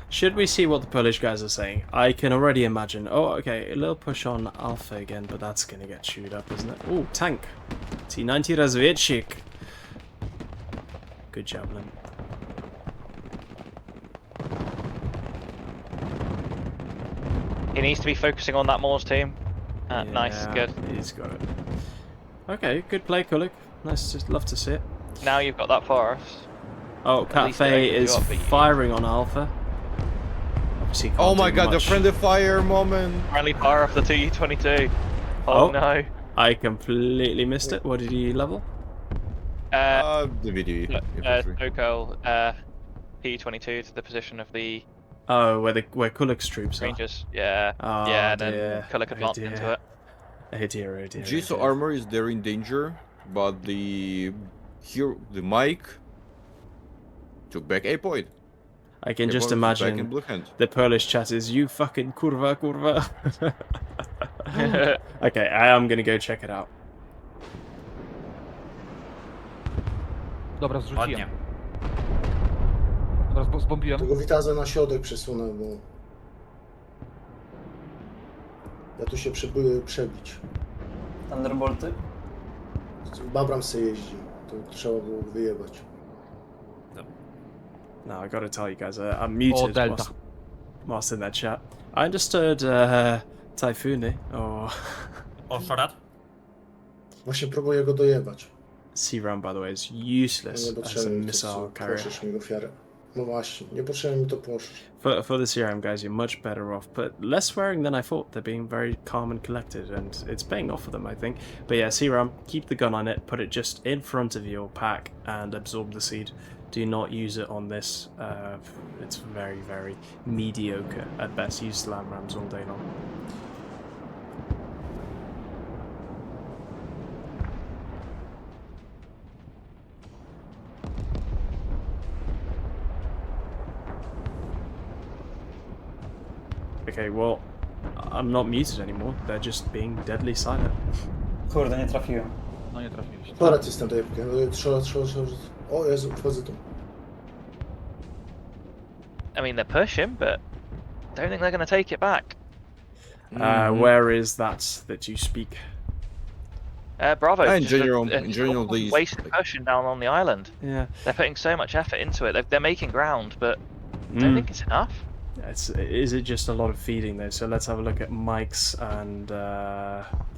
Should we see what the Polish guys are saying? I can already imagine. Oh, okay, a little push on Alpha again, but that's going to get chewed up, isn't it? Oh, tank. T90 Razvietchik. Good javelin. He needs to be focusing on that Moors team. Nice, good. He's got it. Okay, good play, Kulik. Nice, just love to see it. Now you've got that forest. Oh, Cafe is firing on Alpha. Obviously can't Oh my do god, the much. friendly fire moment! Friendly fire off the Tu-22. Oh no. I completely missed it. What did he level? The video. Oko, Tu-22 to the position of the Oh, where Kulik's troops are. Rangers. Yeah. Oh, yeah, and dear. then Kulik advanced into it. Oh dear, oh dear. Jiso armor is there in danger, but the Mike took back a point. I can A just point back in imagine blue hand. the Polish chat is you fucking kurwa. Okay, I am gonna go check it out. Dobra, zrzuciłem. Ładnie. Dobra, zbombiłem. Tego Witazę na środek przesunę, bo ja tu się przebić. Thunderbolty? Babram se jeździ, to trzeba było wyjebać. No, I gotta tell you guys, I'm muted Delta. whilst in that chat. I understood Typhoony, or Oh, for that? Właśnie próbuję go dojebać. C-Ram, by the way, is useless as a Niepotrzebnie mi missile to carrier. płoszysz mi ofiarę. No właśnie, niepotrzebnie mi to płoszysz. For the CRM guys, you're much better off, but less swearing than I thought. They're being very calm and collected, and it's paying off for them, I think. But yeah, CRM, keep the gun on it, put it just in front of your pack, and absorb the seed. Do not use it on this. It's very, very mediocre at best. Use slam rams all day long. Okay, well, I'm not muted anymore. They're just being deadly silent. Kurde, nie trafiłem. No nie trafiliście. Parat jestem tutaj. Trzeba. O Jezu, wchodzę tu. I mean, they're pushing, but don't think they're going to take it back. Where is that you speak? Bravo. In just general, a in general, these wasted pushing down on the island. Yeah. They're putting so much effort into it. They're making ground, but I don't think it's enough. Is it just a lot of feeding though? So let's have a look at Mike's and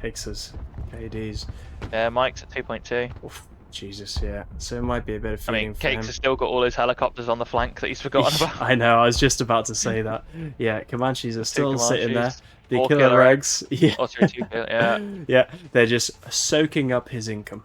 Cakes' KDs. Mike's at 2.2. Oof, Jesus, yeah. So it might be a bit of I feeding mean, for Cakes him. has still got all his helicopters on the flank that he's forgotten about. I know, I was just about to say that. Yeah, Comanches are still sitting there. The 4 killer killer eggs. Yeah. Oh, sorry, 2 killer, yeah. Yeah, they're just soaking up his income.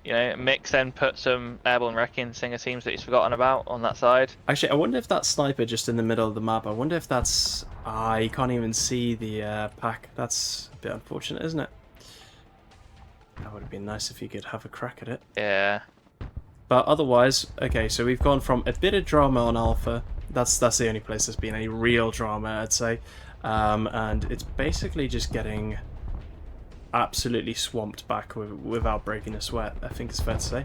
You know, Mix then put some airborne wrecking singer teams that he's forgotten about on that side. Actually, I wonder if that sniper just in the middle of the map, I wonder if that's... you can't even see the pack. That's a bit unfortunate, isn't it? That would have been nice if you could have a crack at it. Yeah. But otherwise, okay, so we've gone from a bit of drama on Alpha. That's the only place there's been any real drama, I'd say. And it's basically just getting absolutely swamped back without breaking a sweat, I think it's fair to say.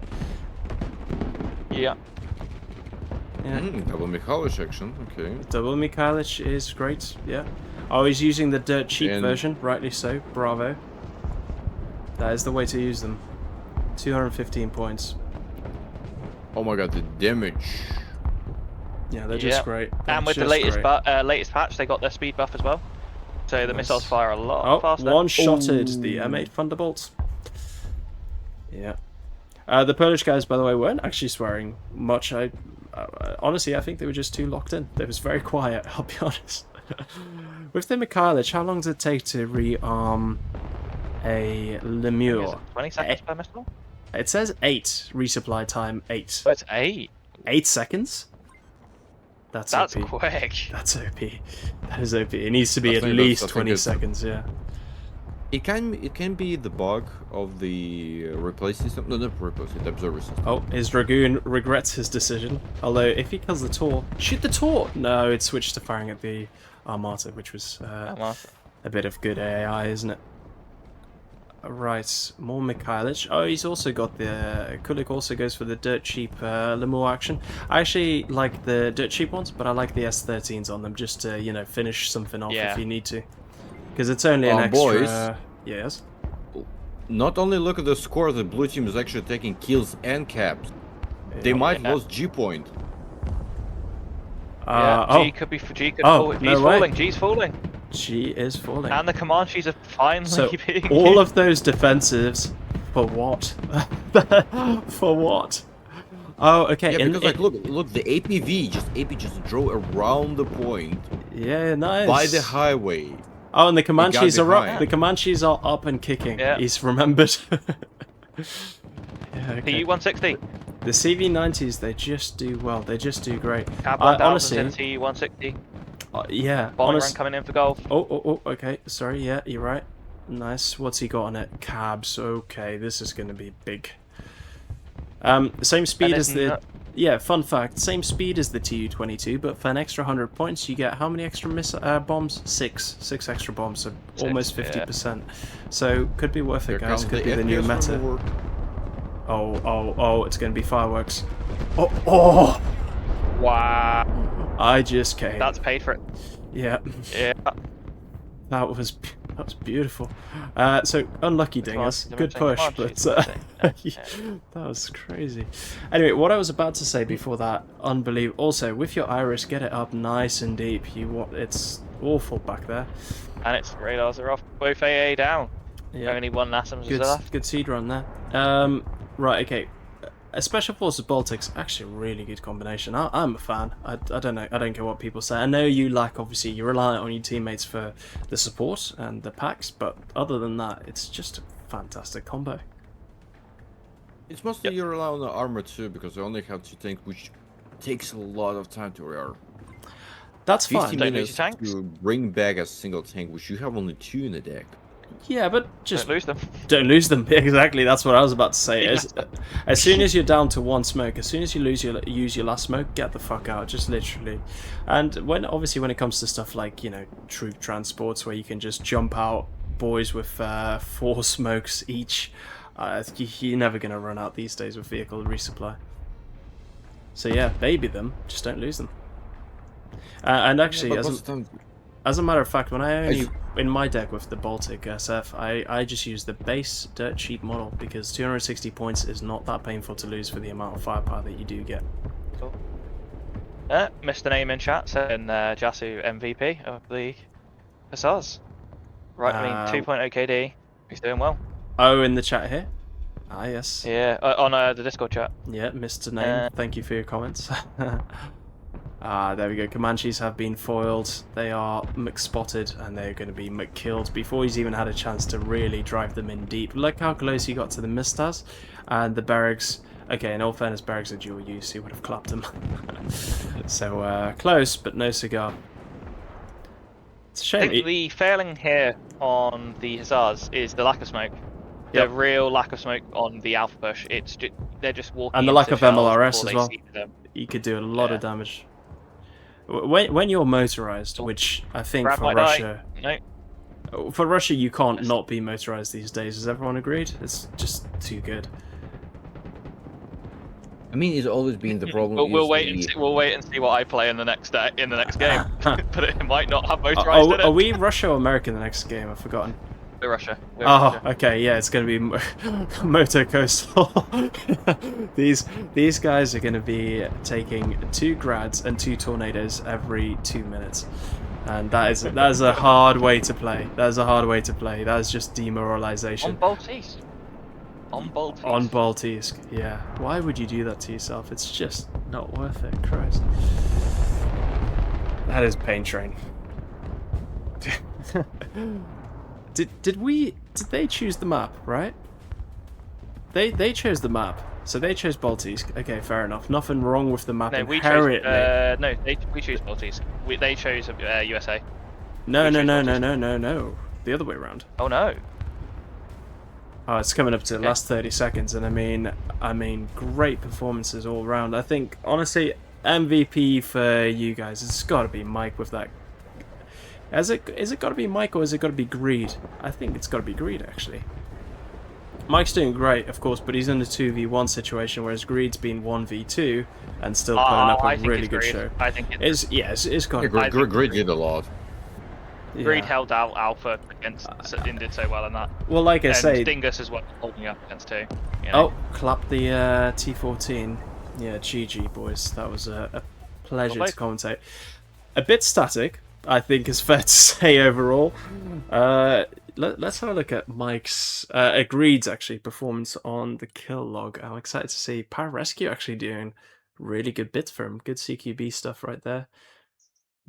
Yeah. Yeah. Double Mikhailich action, okay. Double Mikhailich is great, yeah. I was using the dirt cheap version, rightly so, bravo. That is the way to use them. 215 points. Oh my god, the damage. Yeah, they're just great. And with the latest latest patch, they got their speed buff as well. So the missiles fire a lot faster. One-shotted the M8 Thunderbolts. Yeah. The Polish guys, by the way, weren't actually swearing much. Honestly, I think they were just too locked in. They was very quiet, I'll be honest. With the Mikhailich, how long does it take to rearm a Lemur? 20 seconds per missile? It says 8. Resupply time 8. Oh, it's 8. 8 seconds? That's OP. quick. That's OP. That is OP. It needs to be at least 20 seconds, yeah. It can be the bug of the replay system. No, not replay system, the observer system. Oh, his Dragoon regrets his decision. Although, if he kills the Tor, shoot the Tor! No, it switched to firing at the Armata, which was a bit of good AI, isn't it? Right, more Mikhailich. Oh, he's also got the... Kulik also goes for the dirt cheap Lemur action. I actually like the dirt cheap ones, but I like the S13s on them just to, you know, finish something off if you need to. Because it's only an extra... Boys. Yes? Not only look at the score, the blue team is actually taking kills and caps. They might lose G point. G could be... G could fall. G's falling. G's falling. G is falling. And the Comanches are finally being all of those defensives, for what? For what? Oh, okay. Yeah, because like look, the AP just drove around the point. Yeah, nice. By the highway. Oh, and the Comanches are up. The Comanches are up and kicking. Yeah. He's remembered. Yeah, okay. TU-160. The CV90s, they just do well. They just do great. Cab honestly, TU-160. yeah. Bombing run coming in for golf. Oh, okay. Sorry, yeah, you're right. Nice. What's he got on it? Cabs. Okay, this is going to be big. Same speed as the... Yeah, fun fact. Same speed as the TU-22, but for an extra 100 points, you get how many extra bombs? 6. 6 extra bombs, so almost 50%. So, could be worth it, guys. Could be the new meta. Oh, it's going to be fireworks. Oh! Wow. I just came. That's paid for it. Yeah. Yeah. That was beautiful. So unlucky Dingus. Good push, but that was crazy. Anyway, what I was about to say before that, unbelievable. Also, with your iris, get it up nice and deep. It's awful back there. And its radars are off. Both AA down. Yeah. Only one NASAMS is left. Good seed run there. Right, okay. A Special Forces Baltics, actually a really good combination. I'm a fan. I don't know. I don't care what people say. I know you lack, obviously, you're reliant on your teammates for the support and the packs, but other than that, it's just a fantastic combo. It's mostly you rely on the armor too, because you only have 2 tanks, which takes a lot of time to rearm. That's 50 fine. Don't lose minutes your tanks. to bring back a single tank, which you have only 2 in the deck. Yeah, but just Don't lose them. don't lose them. Exactly, that's what I was about to say. Yeah. As soon as you're down to 1 smoke, as soon as you use your last smoke, get the fuck out, just literally. And obviously when it comes to stuff like, you know, troop transports where you can just jump out boys with 4 smokes each, you're never going to run out these days with vehicle resupply. So yeah, baby them, just don't lose them. And actually, as a matter of fact, when in my deck with the Baltic SF, I just use the base dirt cheap model because 260 points is not that painful to lose for the amount of firepower that you do get. Cool. Mr. Name in chat saying Jasu MVP of the Hussars. Right, I mean 2.0 KD. He's doing well. Oh, in the chat here? Ah, yes. Yeah, on the Discord chat. Yeah, Mr. Name, thank you for your comments. There we go. Comanches have been foiled. They are McSpotted, and they're going to be McKilled before he's even had a chance to really drive them in deep. Look how close he got to the Mistars. And the Barracks... Okay, in all fairness, Barracks are dual use. He would have clapped him. So, close, but no cigar. It's a shame. I think the failing here on the Hussars is the lack of smoke. The real lack of smoke on the Alpha push. They're just walking. And the lack of MLRS as well. See them. You could do a lot of damage. When you're motorized, which I think for Russia... No. For Russia, you can't not be motorized these days. Has everyone agreed? It's just too good. I mean, it's always been the problem. We'll wait and see what I play in the next game. But it might not have motorized in it. Are we Russia or America in the next game? I've forgotten. We're Russia. Okay, yeah, it's going to be Moto Coastal. These guys are going to be taking 2 grads and 2 tornadoes every 2 minutes, and that is a hard way to play. That is a hard way to play. That is just demoralization. On Baltese. On Baltese, yeah. Why would you do that to yourself? It's just not worth it. Christ. That is Pain Train. Did they choose the map, right? They chose the map, so they chose Baltese. Okay, fair enough. Nothing wrong with the map. No, we chose. We choose Baltese. They chose USA. No. The other way around. Oh no. Oh, it's coming up to the last 30 seconds, and I mean, great performances all around. I think honestly, MVP for you guys, it's got to be Mike with that. Is it got to be Mike or is it got to be Greed? I think it's got to be Greed, actually. Mike's doing great, of course, but he's in a 2v1 situation, whereas Greed's been 1v2 and still putting up a really good show. I think it's got to be. Greed did a lot. Yeah. Greed held out Alpha against and did so well in that. Well, like I say, Dingus is what holding up against too. You Oh, know? clap the T14. Yeah, GG boys. That was a pleasure to commentate. A bit static, I think is fair to say overall. Let's have a look at Mike's Greed's actually performance on the kill log. I'm excited to see Pararescue actually doing really good bits for him. Good CQB stuff right there.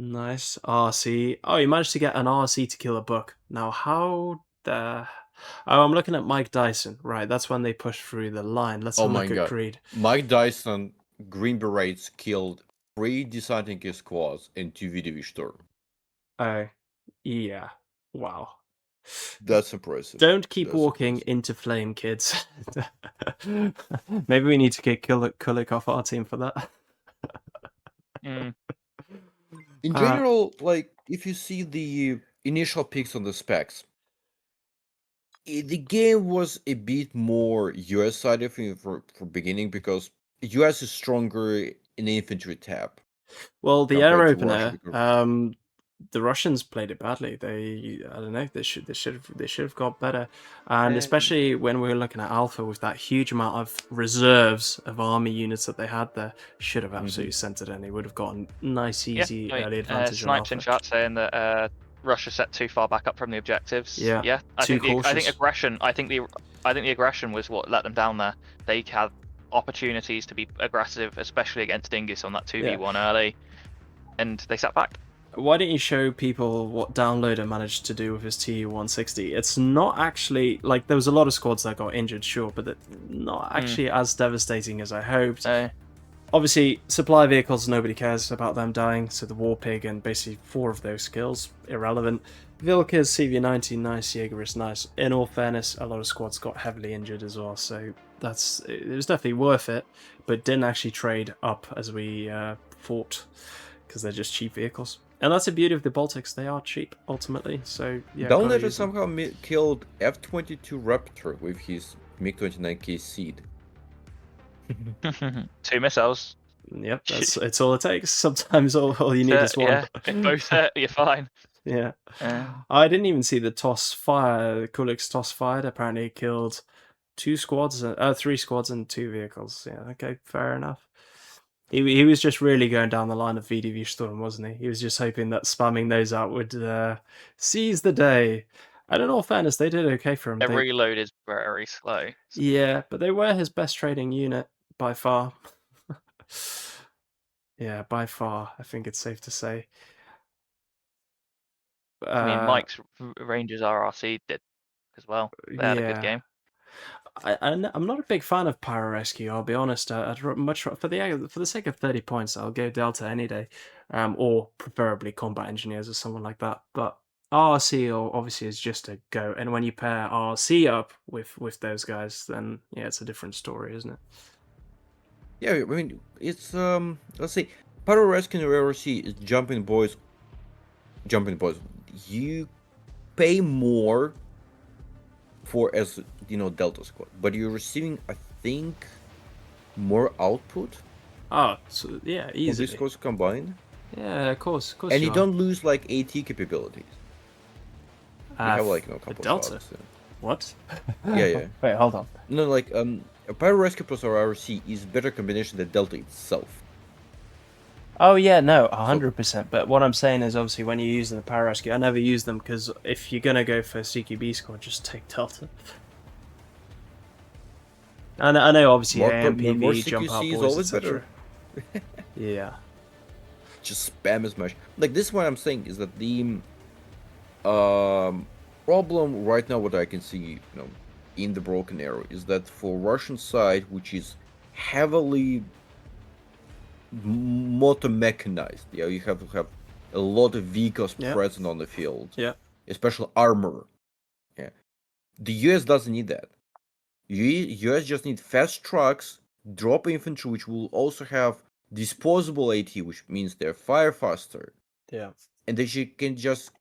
Nice. RC. Oh, he managed to get an RC to kill a buck. Now, how the... Oh, I'm looking at Mike Dyson. Right, that's when they push through the line. Let's have a look at Greed. Mike Dyson, Green Berets killed 3 deciding squads and 2 VDV Storm. Oh, yeah. Wow. That's impressive. Don't keep walking into flame, kids. Maybe we need to get Kulik off our team for that. In general, like, if you see the initial picks on the specs, the game was a bit more US side of it for beginning because US is stronger in the infantry tab. Well, the air opener, the Russians played it badly. I don't know. They should have got better, and especially when we were looking at Alpha with that huge amount of reserves of army units that they had there, should have absolutely sent it in. They would have gotten nice, easy early advantage. Snipes in chat saying that Russia set too far back up from the objectives. Yeah. I think aggression. I think the aggression was what let them down there. They had opportunities to be aggressive, especially against Dingus on that 2v1 early, and they sat back. why don't you show people what Downloader managed to do with his Tu-160? It's not actually, like, there was a lot of squads that got injured, sure, but not actually as devastating as I hoped. Obviously, supply vehicles, nobody cares about them dying, so the War Pig and basically 4 of those skills, irrelevant. Vilkers, CV-90, nice, Jaeger is nice. In all fairness, a lot of squads got heavily injured as well, so it was definitely worth it, but didn't actually trade up as we fought, because they're just cheap vehicles. And that's the beauty of the Baltics, they are cheap, ultimately, so yeah. Downloader somehow killed F-22 Raptor with his MiG-29K Seed. 2 missiles. Yep, it's all it takes. Sometimes all you need is one. Yeah, if both hit, you're fine. Yeah. I didn't even see the toss fire. The Kulik's toss fired. Apparently it killed 3 squads and 2 vehicles. Yeah, okay, fair enough. He was just really going down the line of VDV Sturm, wasn't he? He was just hoping that spamming those out would seize the day. And in all fairness, they did okay for him. The reload is very slow. Yeah, but they were his best trading unit by far. Yeah, by far, I think it's safe to say. I mean, Mike's Rangers RRC did as well. They had a good game. I'm not a big fan of Pyro Rescue, I'll be honest. I'd much for the sake of 30 points, I'll go Delta any day, or preferably Combat Engineers or someone like that. But RRC obviously is just a go, and when you pair RRC up with those guys, then yeah, it's a different story, isn't it? Yeah, I mean, it's let's see, Pyro Rescue and RRC is jumping boys. You pay more for, as you know, Delta Squad, but you're receiving, I think, more output. So yeah, easily. From these squads combined. Yeah, of course. And you don't lose like AT capabilities. You have like a couple Delta. of shots, What? Yeah. Wait, hold on. No, like a Pyro Rescue plus RRC is better combination than Delta itself. Oh yeah, no, 100%. But what I'm saying is, obviously, when you're using the Power Rescue, I never use them because if you're gonna go for CQB squad, just take Delta. I know, obviously, More AMPV, jump out CQC is boys, always better. Yeah. Just spam as much. Like this, what I'm saying is that the problem right now, what I can see, in the Broken Arrow, is that for Russian side, which is heavily motor mechanized, you have to have a lot of vehicles present on the field, especially armor. The US doesn't need that. US just need fast trucks, drop infantry, which will also have disposable AT, which means they're fire faster. Yeah. And they can just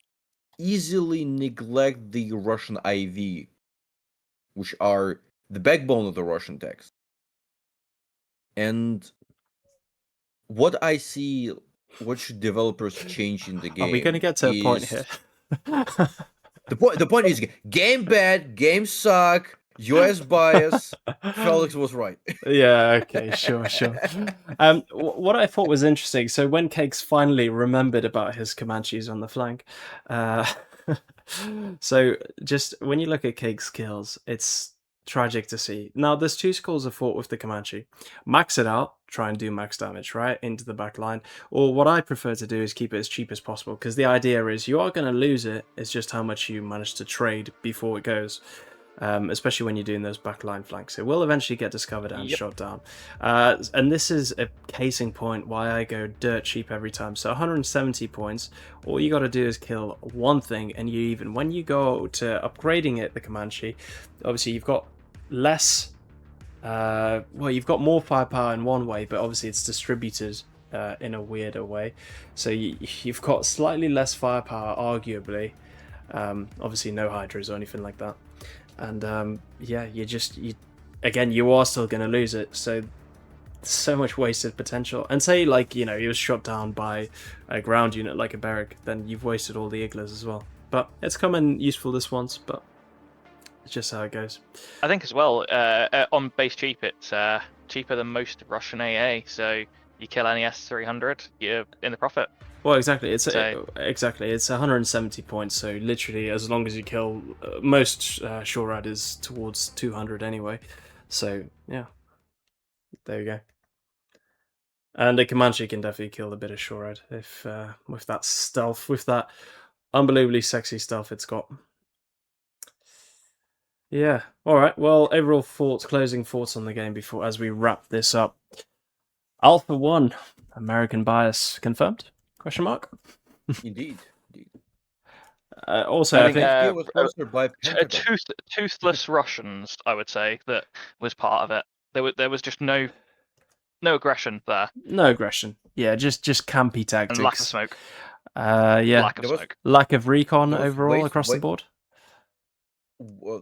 easily neglect the Russian IV, which are the backbone of the Russian tanks. And what I see, what should developers change in the game? Are we going to get to a point here? The point is, game bad, game suck, US bias. Felix was right. Yeah, okay, sure. What I thought was interesting, so when Cakes finally remembered about his Comanches on the flank, so just when you look at Cakes' kills, it's tragic to see. Now, there's 2 schools of thought with the Comanche. Max it out, try and do max damage, right, into the back line. Or what I prefer to do is keep it as cheap as possible, because the idea is you are going to lose it, it's just how much you manage to trade before it goes. Especially when you're doing those backline flanks. It will eventually get discovered and shot down. And this is a casing point why I go dirt cheap every time. So 170 points, all you got to do is kill one thing, and when you go to upgrading it, the Comanche, obviously you've got less, you've got more firepower in one way, but obviously it's distributed in a weirder way. So you've got slightly less firepower, arguably. Obviously no hydras or anything like that. And you are still going to lose it. So much wasted potential. And say, like, he was shot down by a ground unit like a barrack, then you've wasted all the Iglas as well. But it's come in useful this once, but it's just how it goes. I think as well, on base cheap, it's cheaper than most Russian AA. So you kill any S300, you're in the profit. Well, exactly. It's 170 points. So literally, as long as you kill most Shorad is towards 200 anyway. So yeah, there you And a Comanche can definitely kill the bit of Shorehead if with that stealth, with that unbelievably sexy stealth it's got. Yeah. All right. Well, overall closing thoughts on the game before as we wrap this up. Alpha 1, American bias confirmed? Question mark. Indeed. Also, I think it was sponsored by Pentagon. Toothless Russians, I would say, that was part of it. There was just no aggression there. No aggression. Yeah, just campy tactics. And lack of smoke. Yeah. Lack of smoke. Lack of recon overall across the board.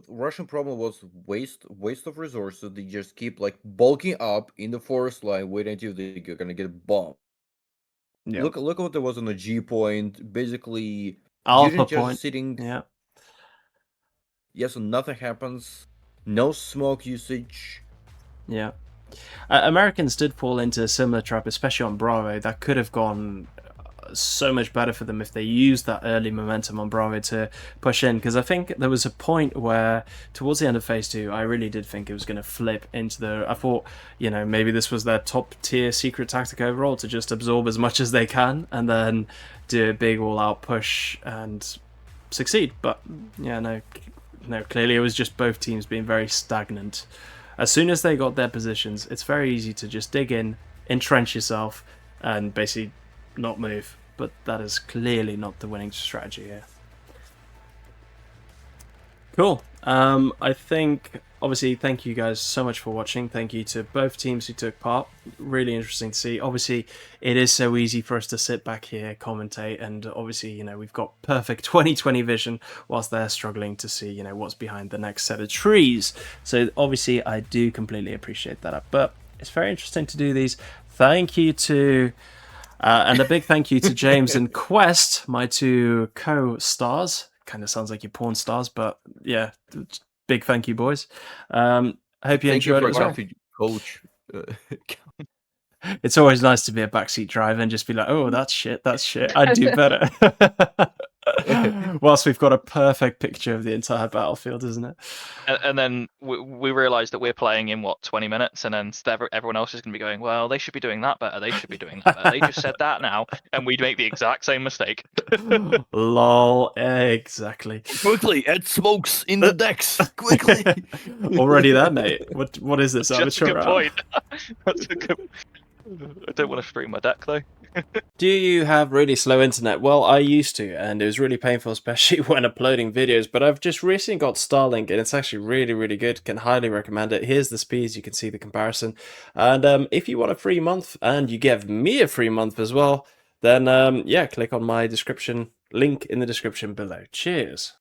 Russian problem was waste of resources. They just keep like bulking up in the forest line, waiting until they're gonna get bombed. Yeah. Look what there was on the G point. Basically, Alpha point. Just sitting. Yeah. Yeah, so nothing happens. No smoke usage. Yeah. Americans did fall into a similar trap, especially on Bravo. That could have gone so much better for them if they used that early momentum on Bravo to push in, because I think there was a point where towards the end of phase 2 I really did think it was going to flip into I thought, you know, maybe this was their top tier secret tactic overall, to just absorb as much as they can and then do a big all-out push and succeed. But yeah, no, clearly it was just both teams being very stagnant. As soon as they got their positions, it's very easy to just dig in, entrench yourself, and basically not move. But that is clearly not the winning strategy here. Cool. I think, obviously, thank you guys so much for watching. Thank you to both teams who took part. Really interesting to see. Obviously, it is so easy for us to sit back here, commentate, and obviously, you know, we've got perfect 2020 vision whilst they're struggling to see, you know, what's behind the next set of trees. So obviously, I do completely appreciate that. But it's very interesting to do these. Thank you to... and a big thank you to James and Quest, my two co-stars. Kind of sounds like your porn stars, but yeah, big thank you, boys. I hope you enjoyed it as well. Coach. It's always nice to be a backseat driver and just be like, oh, that's shit, I'd do better. Whilst we've got a perfect picture of the entire battlefield, isn't it? And then we realise that we're playing in, 20 minutes, and then everyone else is going to be going, well, they should be doing that better, they should be doing that better, they just said that now, and we make the exact same mistake. Lol, exactly. Quickly, add smokes in the decks, quickly. Already there, mate. What is this? That's a good point. That's a good... I don't want to stream my deck, though. Do you have really slow internet? Well, I used to, and it was really painful, especially when uploading videos, but I've just recently got Starlink, and it's actually really, really good. Can highly recommend it. Here's the speeds. You can see the comparison. And if you want a free month, and you give me a free month as well, then, yeah, click on my description, link in the description below. Cheers.